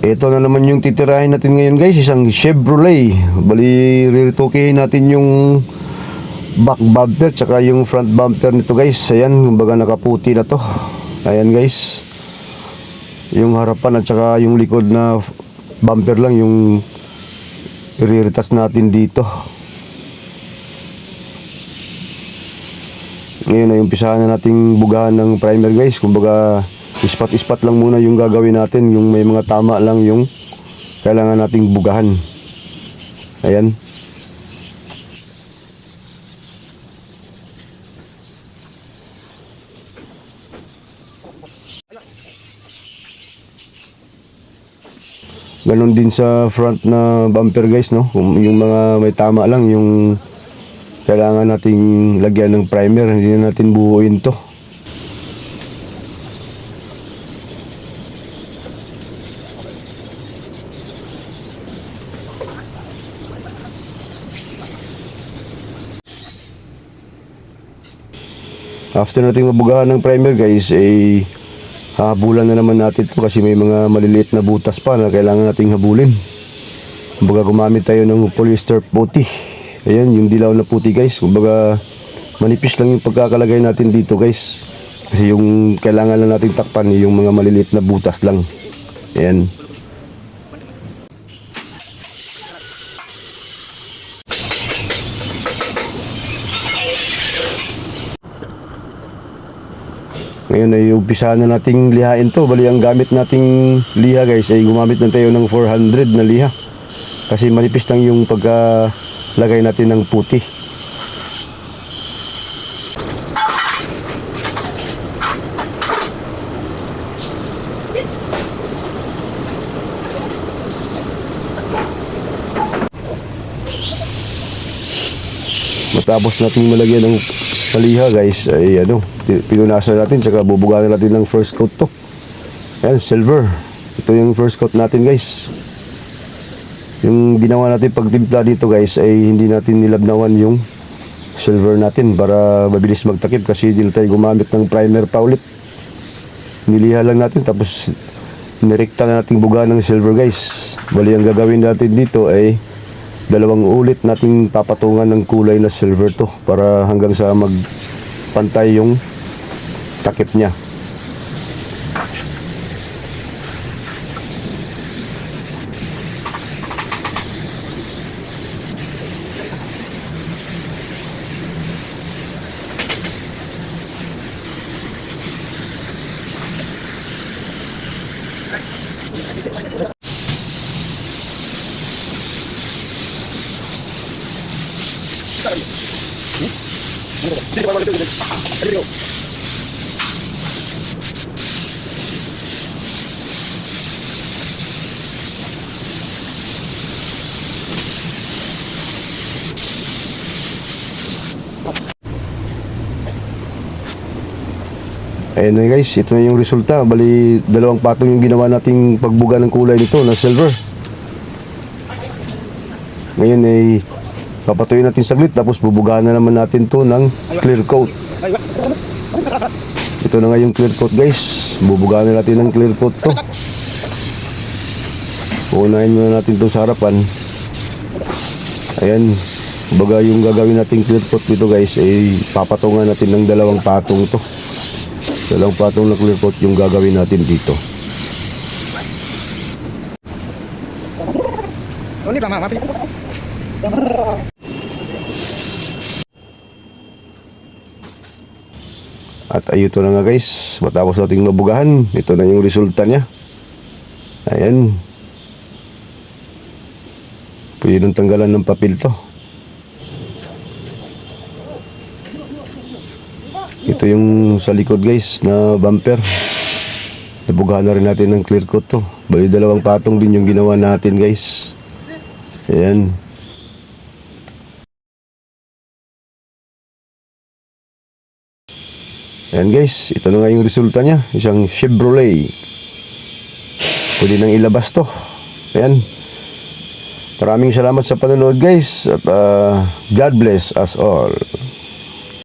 Ito na naman yung titirahin natin ngayon guys, isang Chevrolet. Bali, riritukihin natin yung back bumper tsaka yung front bumper nito guys. Ayan, kumbaga nakaputi na to. Ayan guys, yung harapan at saka yung likod na bumper lang yung iriritas natin dito. Ngayon ay umpisahan na nating bugahan ng primer guys. Kumbaga ispat-ispat lang muna yung gagawin natin, yung may mga tama lang yung kailangan nating bugahan. Ayan. Ganon din sa front na bumper guys, no? Yung mga may tama lang yung kailangan nating lagyan ng primer, hindi na natin buuin to. After nating mabugahan ng primer guys, ay habulan na naman natin ito kasi may mga maliliit na butas pa na kailangan nating habulin. Kumbaga gumamit tayo ng polyester puti. Ayan, yung dilaw na puti guys. Kumbaga manipis lang yung pagkakalagay natin dito guys. Kasi yung kailangan lang nating takpan yung mga maliliit na butas lang. Ayan. Ngayon ay umpisahan na nating lihain to. Bali ang gamit nating liha guys ay gumamit na tayo ng 400 na liha. Kasi manipis lang yung pagkalagay natin ng puti. Matapos nating malagyan ng liha guys ay pinunasan natin tsaka bubugahan natin ng first coat to. Ayan, silver. Ito yung first coat natin guys. Yung ginawa natin pagtimpla dito guys ay hindi natin nilabnawan yung silver natin para mabilis magtakip kasi hindi tayo gumamit ng primer pa ulit. Niliha lang natin tapos nirekta na natin bugahan ng silver guys. Bali ang gagawin natin dito ay dalawang ulit nating papatungan ng kulay na silver to para hanggang sa magpantay yung takip niya. Ayan na guys, ito na yung resulta. Bali, dalawang patong yung ginawa nating pagbuga ng kulay nito na silver. Ngayon ay papatuyin natin saglit tapos bubugahan na naman natin to ng clear coat. Ito na nga yung clear coat guys. Bubugahan na natin ng clear coat to. Uunahin muna natin to sa harapan. Ayan. Baga yung gagawin natin clear coat dito guys ay papatungan natin ng dalawang patong to. Dalawang patong na clear coat yung gagawin natin dito. At ayun na nga guys, matapos nating mabugahan, ito na yung resulta niya. Ayan. Pwede nang tanggalan ng papel to. Ito yung sa likod guys na bumper. Nabugahan na rin natin ng clear coat to. Bali dalawang patong din yung ginawa natin guys. Ayan. Ayan guys, ito na nga yung resulta niya. Isang Chevrolet. Pwede nang ilabas to. Ayan. Maraming salamat sa panonood guys. At God bless us all.